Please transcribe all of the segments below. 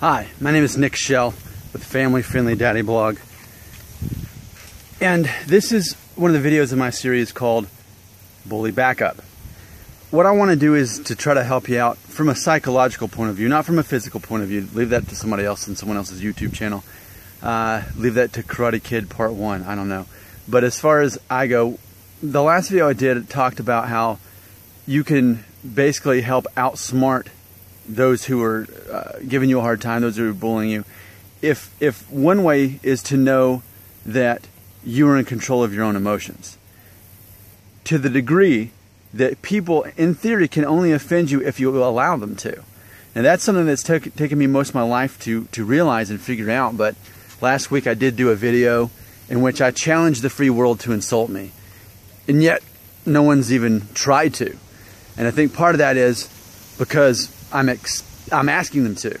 Hi, my name is Nick Shell with Family Friendly Daddy Blog, and this is one of the videos in my series called Bully Backup. What I want to do is to try to help you out from a psychological point of view, not from a physical point of view. Leave that to somebody else and someone else's YouTube channel. Leave that to Karate Kid Part 1, I don't know. But as far as I go, the last video I did talked about how you can basically help outsmart those who are giving you a hard time, those who are bullying you. If one way is to know that you are in control of your own emotions, to the degree that people in theory can only offend you if you allow them to. And that's something that's taken me most of my life to realize and figure out. But last week I did do a video in which I challenged the free world to insult me, and yet no one's even tried to. And I think part of that is because I'm asking them to.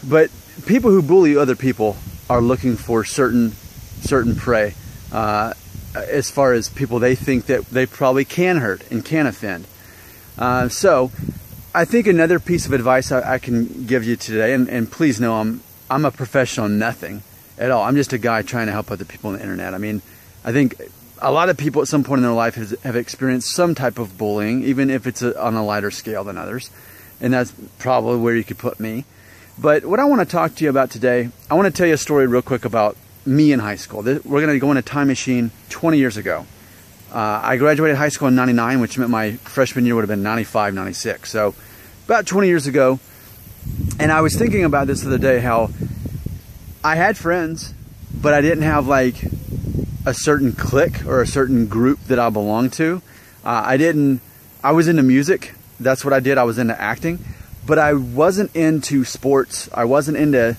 But people who bully other people are looking for certain prey, as far as people they think that they probably can hurt and can offend. So I think another piece of advice I can give you today, and please know I'm a professional in nothing at all. I'm just a guy trying to help other people on the internet. I mean, I think a lot of people at some point in their life have experienced some type of bullying, even if it's on a lighter scale than others. And that's probably where you could put me. But what I want to talk to you about today, I want to tell you a story real quick about me in high school. We're going to go in a time machine 20 years ago. I graduated high school in 99, which meant my freshman year would have been 95, 96. So about 20 years ago. And I was thinking about this the other day, how I had friends, but I didn't have like a certain clique or a certain group that I belonged to. I was into music. That's what I did. I was into acting, but I wasn't into sports. I wasn't into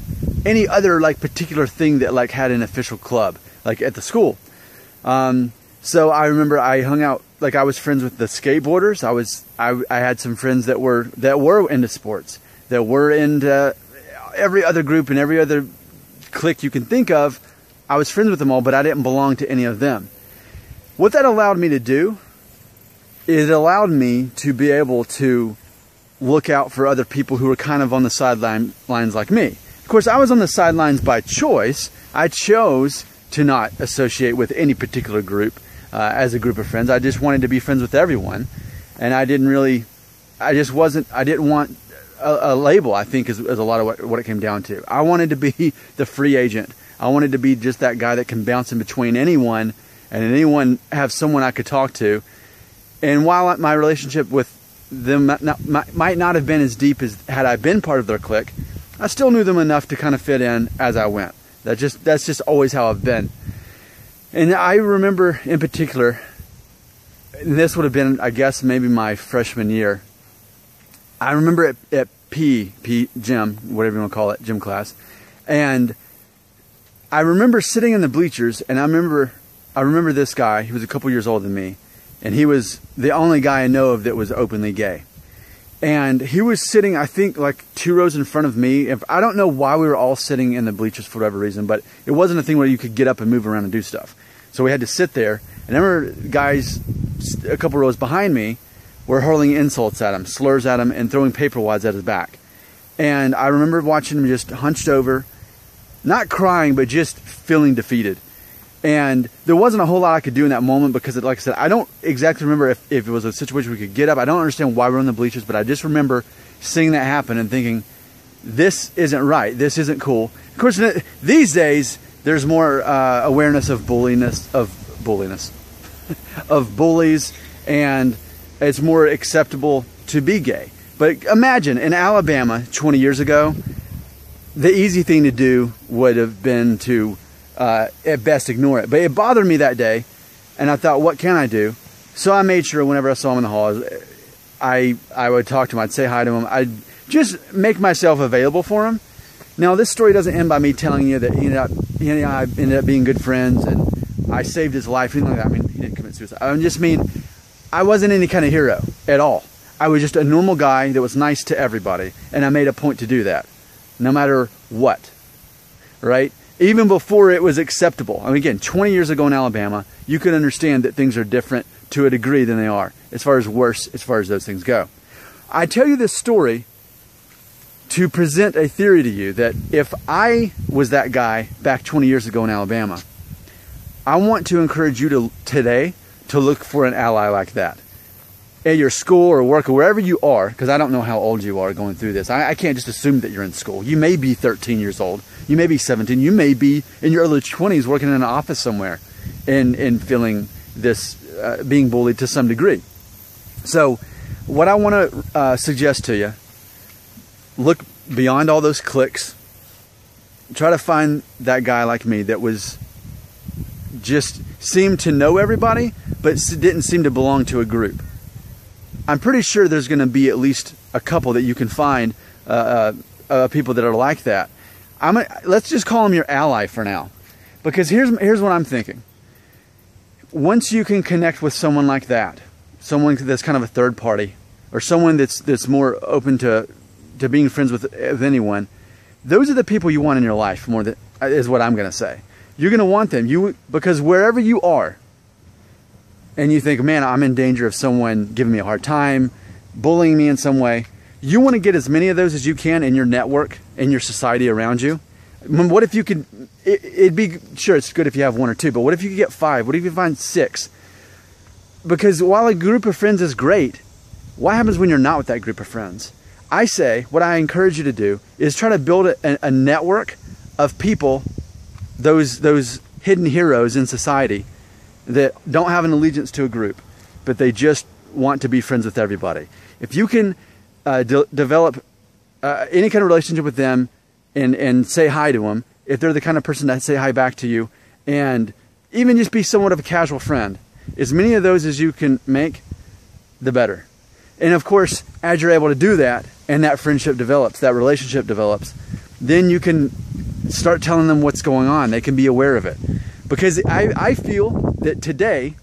any other like particular thing that like had an official club, like at the school. So I remember I hung out, like I was friends with the skateboarders. I had some friends that were into sports, that were into every other group and every other clique you can think of. I was friends with them all, but I didn't belong to any of them. What that allowed me to do, it allowed me to be able to look out for other people who were kind of on the sidelines like me. Of course, I was on the sidelines by choice. I chose to not associate with any particular group as a group of friends. I just wanted to be friends with everyone. And I didn't want a label, I think, is a lot of what it came down to. I wanted to be the free agent. I wanted to be just that guy that can bounce in between anyone and anyone have someone I could talk to. And while my relationship with them might not have been as deep as had I been part of their clique, I still knew them enough to kind of fit in as I went. That's just always how I've been. And I remember in particular, and this would have been, I guess, maybe my freshman year. I remember at P gym, whatever you want to call it, gym class, and I remember sitting in the bleachers, and I remember this guy. He was a couple years older than me. And he was the only guy I know of that was openly gay. And he was sitting, I think, like 2 rows in front of me. I don't know why we were all sitting in the bleachers for whatever reason, but it wasn't a thing where you could get up and move around and do stuff. So we had to sit there. And I remember guys a couple rows behind me were hurling insults at him, slurs at him, and throwing paper wads at his back. And I remember watching him just hunched over, not crying, but just feeling defeated. And there wasn't a whole lot I could do in that moment because, like I said, I don't exactly remember if it was a situation we could get up. I don't understand why we're on the bleachers, but I just remember seeing that happen and thinking, this isn't right. This isn't cool. Of course, these days, there's more awareness of of bullies, and it's more acceptable to be gay. But imagine, in Alabama 20 years ago, the easy thing to do would have been to at best ignore it. But it bothered me that day, and I thought, what can I do? So I made sure whenever I saw him in the hall, I would talk to him, I'd say hi to him, I'd just make myself available for him. Now, this story doesn't end by me telling you that I ended up being good friends and I saved his life, anything like that. I mean, he didn't commit suicide. I just mean, I wasn't any kind of hero at all. I was just a normal guy that was nice to everybody, and I made a point to do that, no matter what, right? Even before it was acceptable. I mean, again, 20 years ago in Alabama, you could understand that things are different to a degree than they are, as far as worse, as far as those things go. I tell you this story to present a theory to you that if I was that guy back 20 years ago in Alabama, I want to encourage you today to look for an ally like that. At your school or work or wherever you are, because I don't know how old you are going through this. I can't just assume that you're in school. You may be 13 years old. You may be 17. You may be in your early 20s working in an office somewhere and feeling this, being bullied to some degree. So what I want to suggest to you, look beyond all those clicks. Try to find that guy like me that was just seemed to know everybody, but didn't seem to belong to a group. I'm pretty sure there's going to be at least a couple that you can find, people that are like that. Let's just call them your ally for now, because here's what I'm thinking. Once you can connect with someone like that, someone that's kind of a third party, or someone that's more open to being friends with anyone, those are the people you want in your life more than, is what I'm going to say. You're going to want them, because wherever you are, and you think, man, I'm in danger of someone giving me a hard time, bullying me in some way, you want to get as many of those as you can in your network, in your society around you. What if you could, it'd be, sure, it's good if you have one or two, but what if you could get 5? What if you find 6? Because while a group of friends is great, what happens when you're not with that group of friends? I say, what I encourage you to do is try to build a network of people, those hidden heroes in society that don't have an allegiance to a group, but they just want to be friends with everybody. If you can develop any kind of relationship with them and say hi to them, if they're the kind of person that say hi back to you, and even just be somewhat of a casual friend, as many of those as you can make, the better. And of course, as you're able to do that, and that friendship develops, that relationship develops, then you can start telling them what's going on. They can be aware of it. Because I feel that today,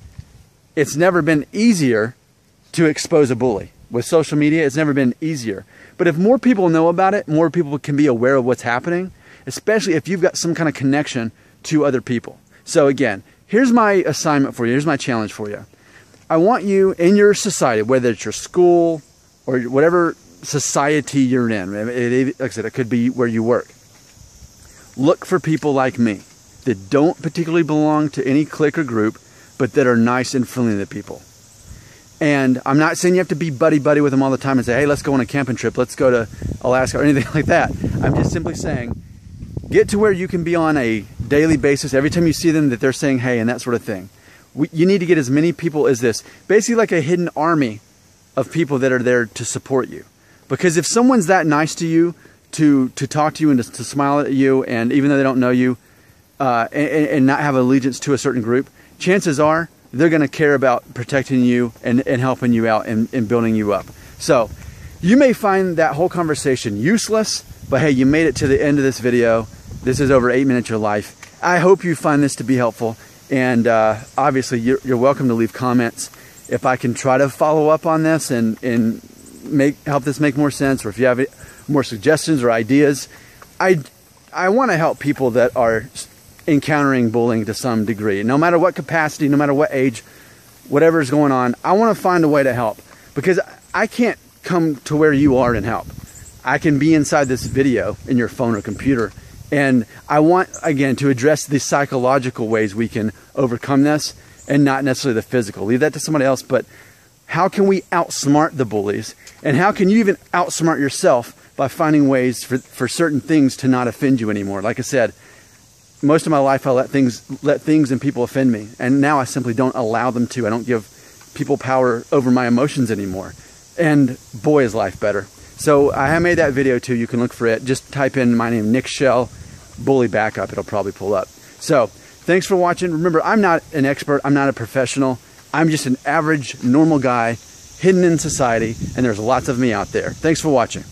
it's never been easier to expose a bully. With social media, it's never been easier. But if more people know about it, more people can be aware of what's happening, especially if you've got some kind of connection to other people. So again, here's my assignment for you. Here's my challenge for you. I want you in your society, whether it's your school or whatever society you're in, like I said, it could be where you work. Look for people like me that don't particularly belong to any clique or group, but that are nice and friendly to people. And I'm not saying you have to be buddy-buddy with them all the time and say, hey, let's go on a camping trip, let's go to Alaska, or anything like that. I'm just simply saying, get to where you can be on a daily basis, every time you see them, that they're saying hey and that sort of thing. You need to get as many people as this. Basically like a hidden army of people that are there to support you. Because if someone's that nice to you, to talk to you and to smile at you, and even though they don't know you, and not have allegiance to a certain group, chances are they're going to care about protecting you and helping you out and building you up. So you may find that whole conversation useless, but hey, you made it to the end of this video. This is over 8 minutes of your life. I hope you find this to be helpful. And obviously, you're welcome to leave comments. If I can try to follow up on this and help this make more sense, or if you have more suggestions or ideas, I want to help people that are encountering bullying to some degree. No matter what capacity, no matter what age, whatever is going on, I want to find a way to help. Because I can't come to where you are and help. I can be inside this video in your phone or computer. And I want, again, to address the psychological ways we can overcome this, and not necessarily the physical. Leave that to somebody else, but how can we outsmart the bullies? And how can you even outsmart yourself by finding ways for certain things to not offend you anymore? Like I said, most of my life I let things and people offend me, and now I simply don't allow them to. I don't give people power over my emotions anymore. And boy, is life better. So I have made that video too. You can look for it. Just type in my name, Nick Shell, bully backup. It'll probably pull up. So thanks for watching. Remember, I'm not an expert. I'm not a professional. I'm just an average, normal guy hidden in society, and there's lots of me out there. Thanks for watching.